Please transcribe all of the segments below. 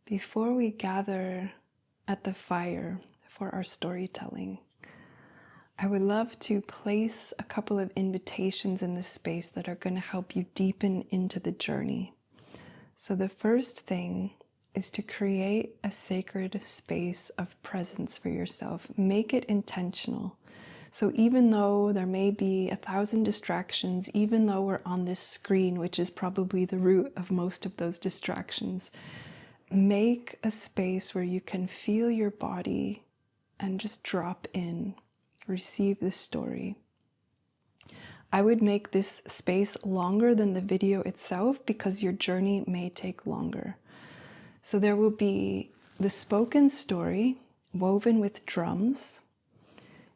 Before we gather at the fire for our storytelling, I would love to place a couple of invitations in this space that are going to help you deepen into the journey. So the first thing is to create a sacred space of presence for yourself. Make it intentional. So even though there may be 1,000 distractions, even though we're on this screen, which is probably the root of most of those distractions, make a space where you can feel your body and just drop in, receive the story. I would make this space longer than the video itself because your journey may take longer. So there will be the spoken story woven with drums.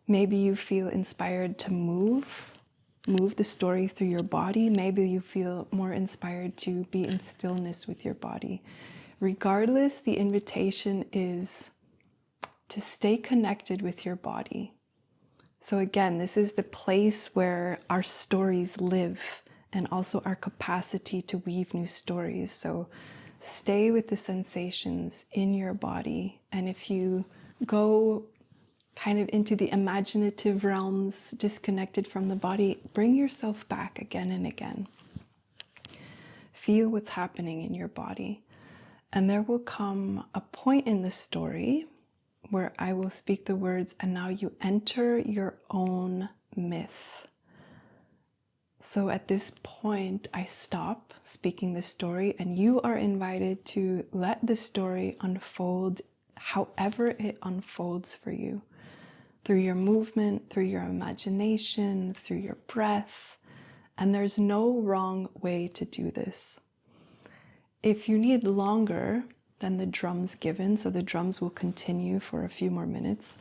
Maybe you feel inspired to move the story through your body. Maybe you feel more inspired to be in stillness with your body. Regardless, the invitation is to stay connected with your body. So again, this is the place where our stories live and also our capacity to weave new stories. So stay with the sensations in your body. And if you go kind of into the imaginative realms, disconnected from the body, bring yourself back again and again. Feel what's happening in your body. And there will come a point in the story where I will speak the words, and now you enter your own myth. So at this point, I stop speaking the story, and you are invited to let the story unfold however it unfolds for you. Through your movement, through your imagination, through your breath. And there's no wrong way to do this. If you need longer than the drums given, so the drums will continue for a few more minutes,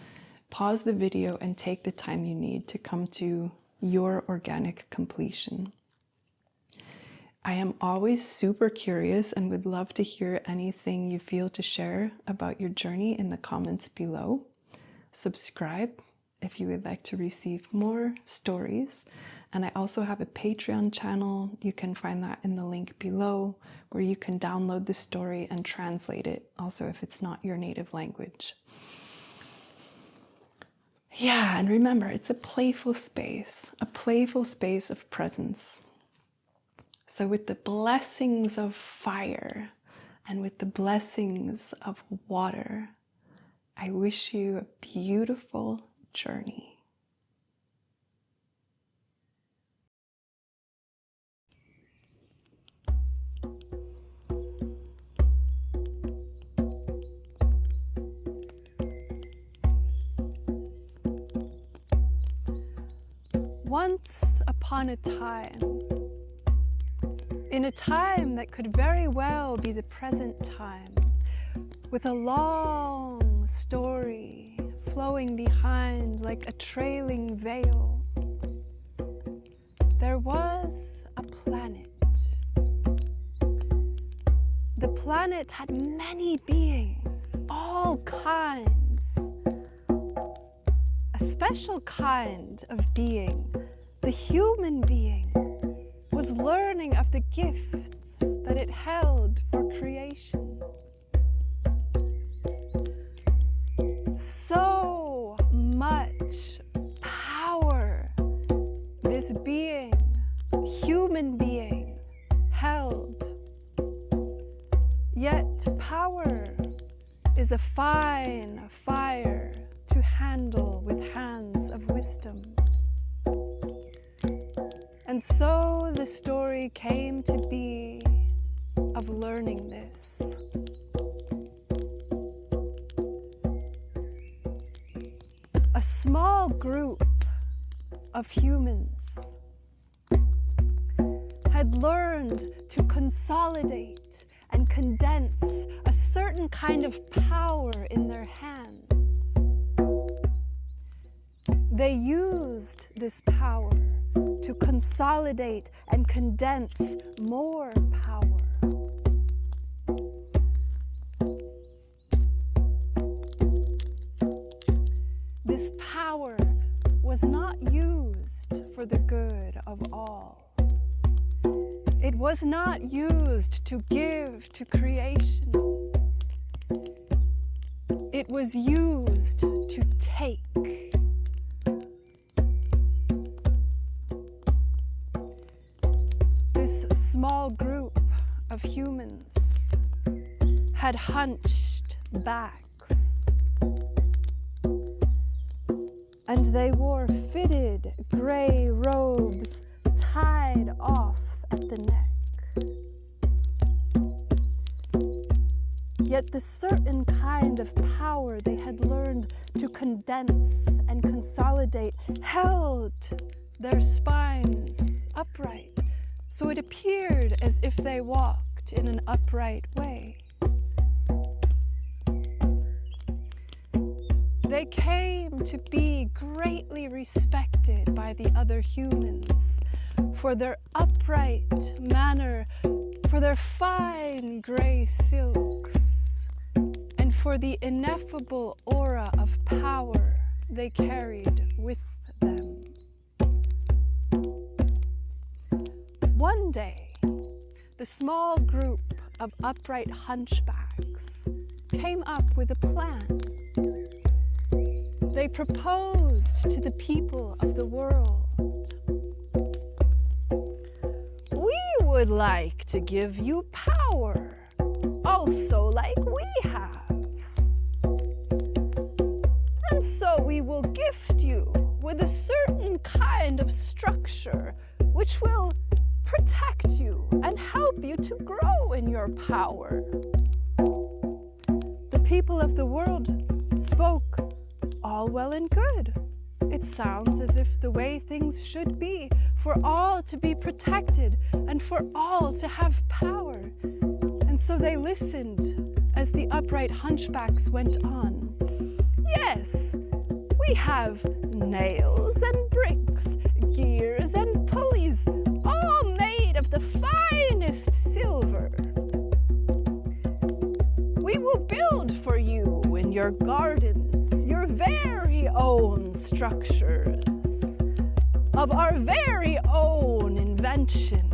pause the video and take the time you need to come to your organic completion. I am always super curious and would love to hear anything you feel to share about your journey in the comments below. Subscribe if you would like to receive more stories. And I also have a Patreon channel. You can find that in the link below, where you can download the story and translate it, also if it's not your native language. Yeah, and remember, it's a playful space of presence. So with the blessings of fire and with the blessings of water, I wish you a beautiful journey. Once upon a time, in a time that could very well be the present time, with a long story flowing behind like a trailing veil, there was a planet. The planet had many beings, all kinds. A special kind of being, the human being, was learning of the gifts that it held for creation. So much power this being, human being, held. Yet power is a fine fire to handle with hands of wisdom. And so the story came to be of learning this. A small group of humans had learned to consolidate and condense a certain kind of power in their hands. They used this power to consolidate and condense more power. This power was not used for the good of all. It was not used to give to creation. was used to take. This small group of humans had hunched backs, and they wore fitted gray robes tied off at the neck. Yet the certain kind of power they had learned to condense and consolidate held their spines upright, so it appeared as if they walked in an upright way. They came to be greatly respected by the other humans for their upright manner, for their fine gray silks, and for the ineffable aura of power they carried with them. One day, the small group of upright hunchbacks came up with a plan. They proposed to the people of the world, "We would like to give you power, also like we have. And so we will gift you with a certain kind of structure which will protect you and help you to grow in your power." The people of the world spoke, "All well and good. It sounds as if the way things should be, for all to be protected and for all to have power." And so they listened as the upright hunchbacks went on. "Yes, we have nails and bricks, gears and pulleys, all made of the finest silver. We will build for you in your gardens your very own structures of our very own invention,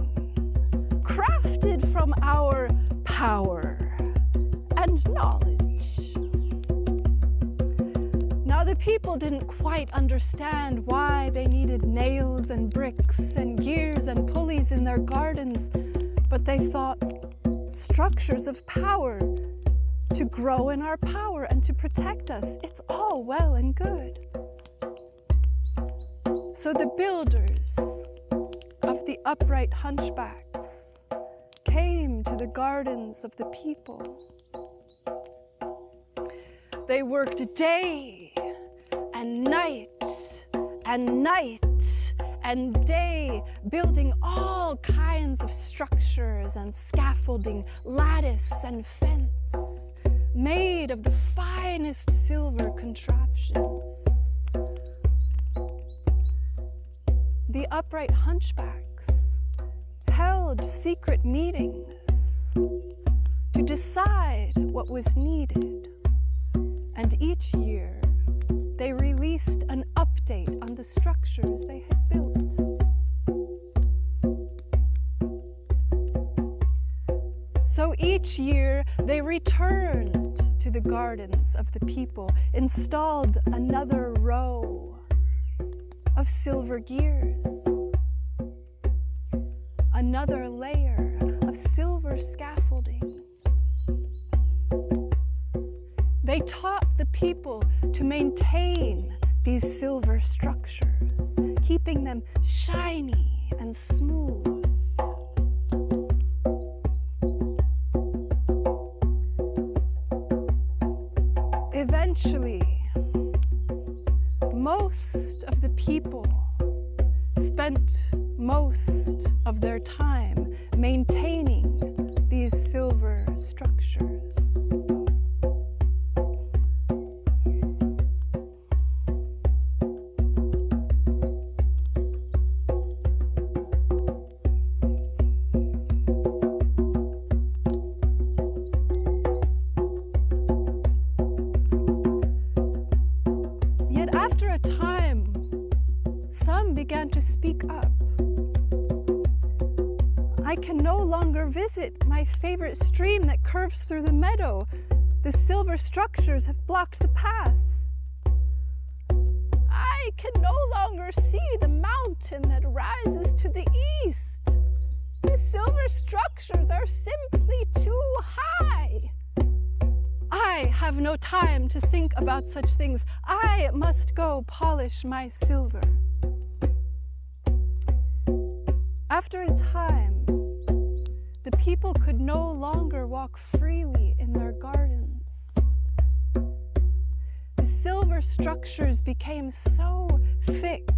crafted from our power and knowledge." Now the people didn't quite understand why they needed nails and bricks and gears and pulleys in their gardens, but they thought, structures of power to grow in our power and to protect us, it's all well and good. So the builders of the upright hunchbacks came to the gardens of the people. They worked day and night and night and day, building all kinds of structures and scaffolding, lattice and fence, made of the finest silver contraptions. The upright hunchbacks held secret meetings to decide what was needed, and each year they released an update on the structures they had built. So each year they returned to the gardens of the people, installed another row of silver gears, another layer of silver scaffolding. They taught the people to maintain these silver structures, keeping them shiny and smooth. Eventually, most of the people spent most of their time maintaining these silver structures. After a time, some began to speak up. "I can no longer visit my favorite stream that curves through the meadow. The silver structures have blocked the path. I can no longer see the mountain that rises to the east. The silver structures are simply too high. I have no time to think about such things. I must go polish my silver. After a time, the people could no longer walk freely in their gardens. The silver structures became so thick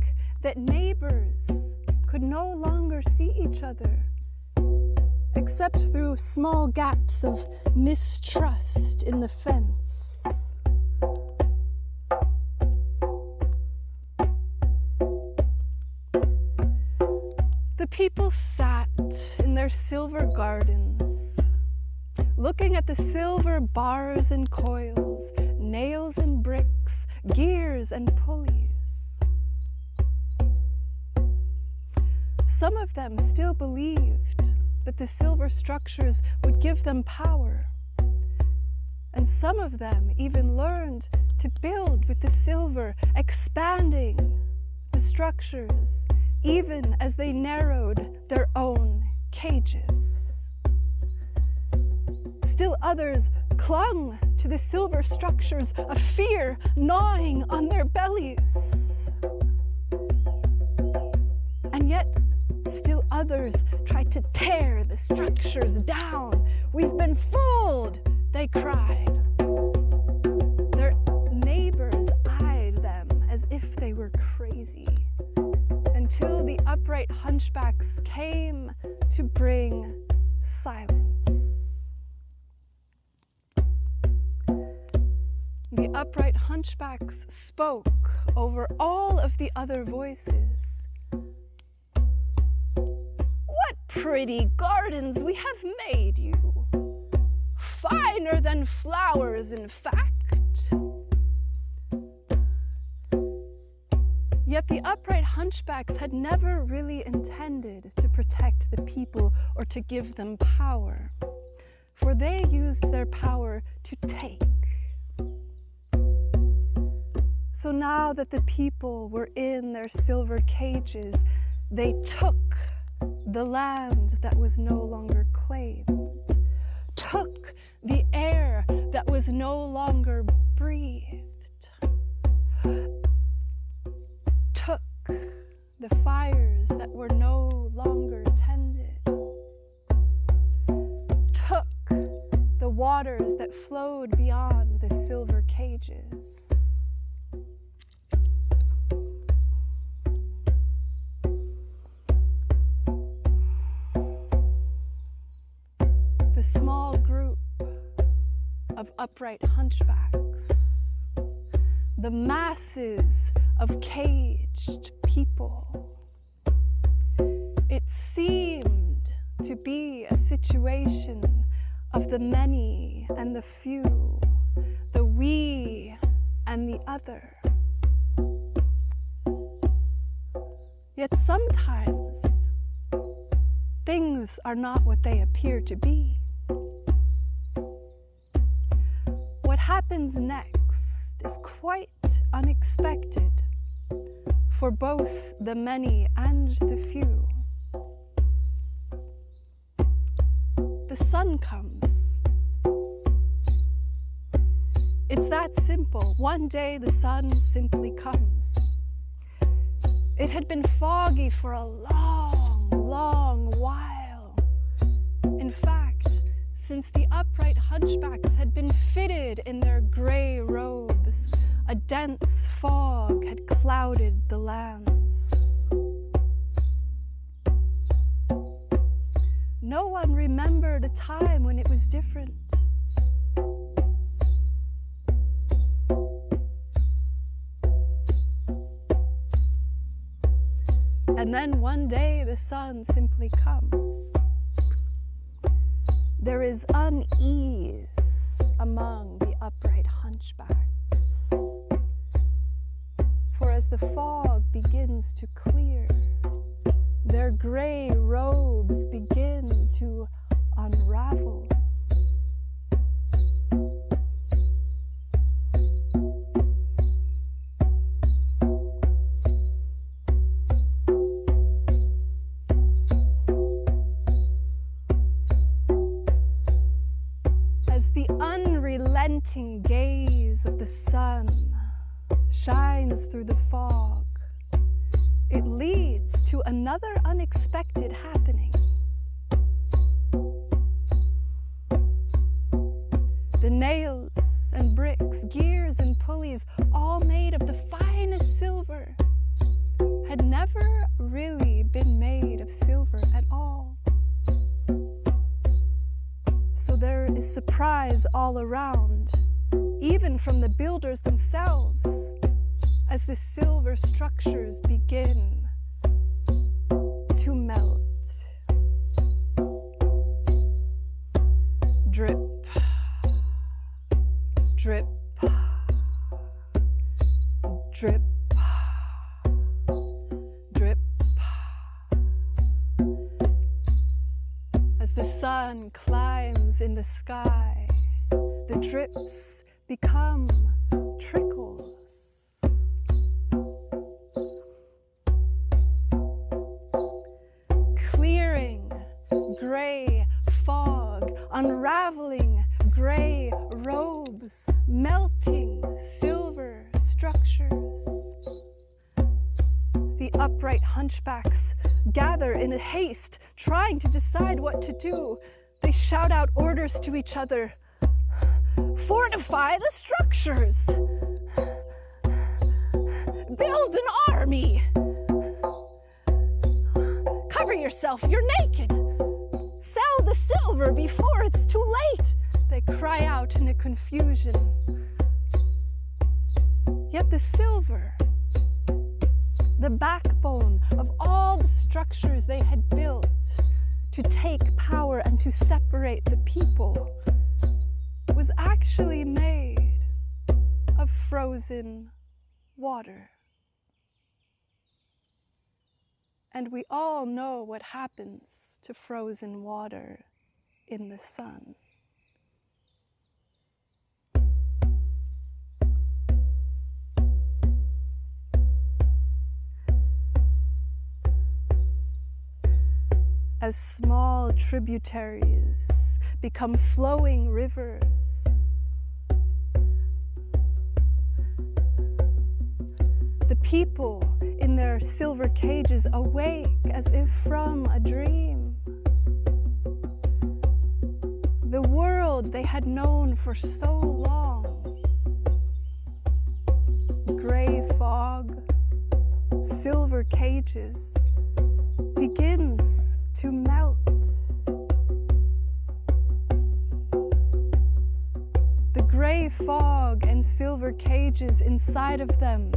that neighbors could no longer see each other, except through small gaps of mistrust in the fence. The people sat in their silver gardens, looking at the silver bars and coils, nails and bricks, gears and pulleys. Some of them still believed that the silver structures would give them power, and some of them even learned to build with the silver, expanding the structures even as they narrowed their own cages. Still others clung to the silver structures, a fear gnawing on their bellies. And yet, still others tried to tear the structures down. "We've been fooled," they cried. Their neighbors eyed them as if they were crazy, until the upright hunchbacks came to bring silence. The upright hunchbacks spoke over all of the other voices. "What pretty gardens we have made you! Finer than flowers, in fact." Yet the upright hunchbacks had never really intended to protect the people or to give them power, for they used their power to take. So now that the people were in their silver cages, they took the land that was no longer claimed, took the air that was no longer breathed, took the fires that were no longer tended, took the waters that flowed beyond the silver cages. The small group of upright hunchbacks, the masses of caged people. It seemed to be a situation of the many and the few, the we and the other. Yet sometimes things are not what they appear to be. What happens next is quite unexpected for both the many and the few. The sun comes. It's that simple. One day the sun simply comes. It had been foggy for a long while. In fact, since the upright hunchbacks had been fitted in their gray robes, a dense fog had clouded the lands. No one remembered a time when it was different. And then one day the sun simply comes. There is unease among the upright hunchbacks. For as the fog begins to clear, their gray robes begin to unravel. as the unrelenting gaze of the sun shines through the fog, it leads to another unexpected happening. The nails and bricks, gears and pulleys, all made of the finest silver, had never really been made of silver at all. So there is surprise all around, even from the builders themselves, as the silver structures begin to melt. Drip, drip, drip, drip. As the sun climbs in the sky, the drips become trickles. Clearing gray fog, unraveling gray robes, melting silver structures. The upright hunchbacks gather in haste, trying to decide what to do. They shout out orders to each other. Fortify the structures. Build an army. Cover yourself, you're naked. Sell the silver before it's too late. They cry out in a confusion. Yet the silver, the backbone of all the structures they had built to take power and to separate the people, was actually made of frozen water. And we all know what happens to frozen water in the sun. As small tributaries become flowing rivers, the people in their silver cages awake as if from a dream. The world they had known for so long, gray fog, silver cages, begins to melt. The gray fog and silver cages inside of them,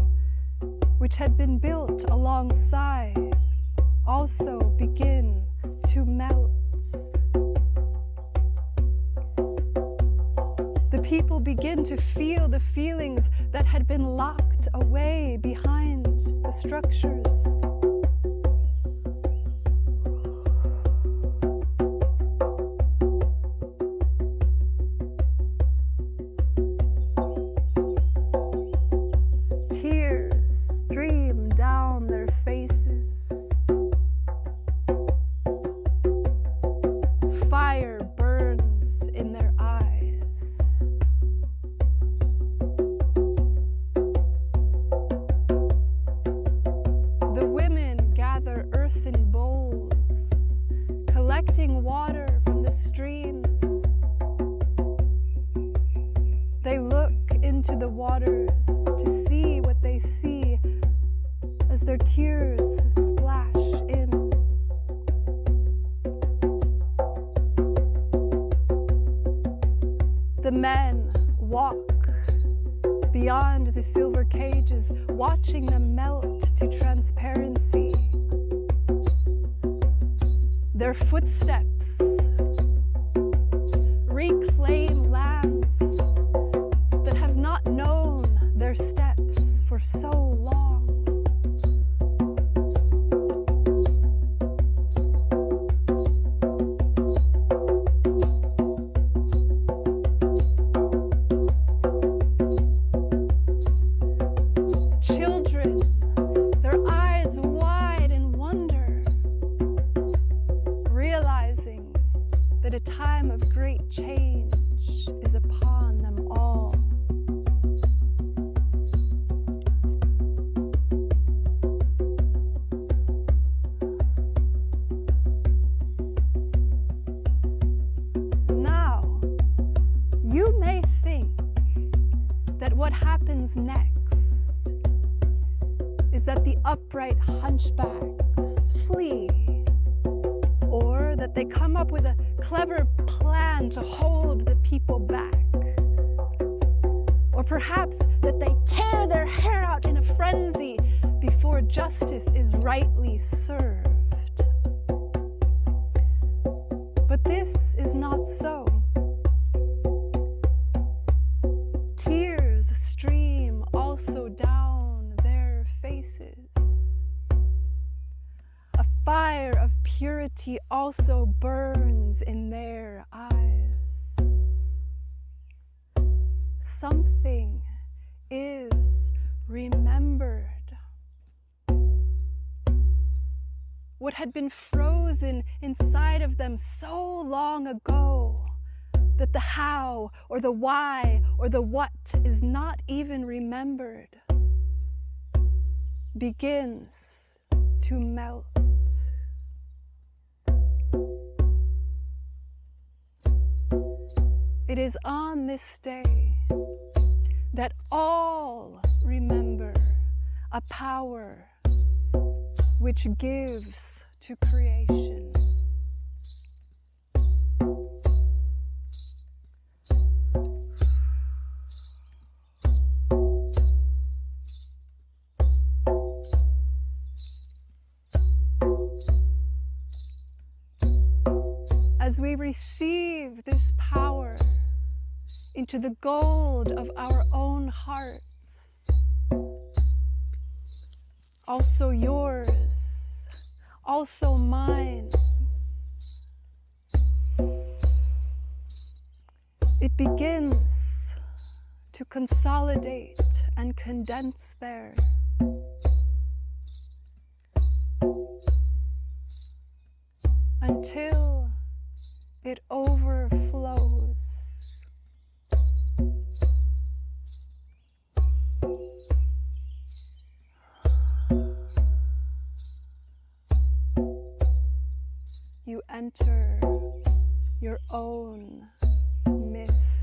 which had been built alongside, also begin to melt. The people begin to feel the feelings that had been locked away behind the structures. Stream down their faces. Fire burns in their eyes. The women gather earthen bowls, collecting water from the streams. They look into the waters to see what they see as their tears splash in. The men walk beyond the silver cages, watching them melt to transparency. Their footsteps reclaim lands that have not known their steps for so long. Children, their eyes wide in wonder, realizing that a time of great change You may think that what happens next is that the upright hunchbacks flee, or that they come up with a clever plan to hold the people back, or perhaps that they tear their hair out in a frenzy before justice is rightly served. But this is not so. Tears stream also down their faces. A fire of purity also burns in their eyes. Something is remembered. What had been frozen inside of them so long ago that the how or the why or the what is not even remembered begins to melt. It is on this day that all remember a power which gives to creation. As we receive this power into the gold of our own hearts, also yours, also mine, it begins to consolidate and condense there. Until it overflows. You enter your own myth.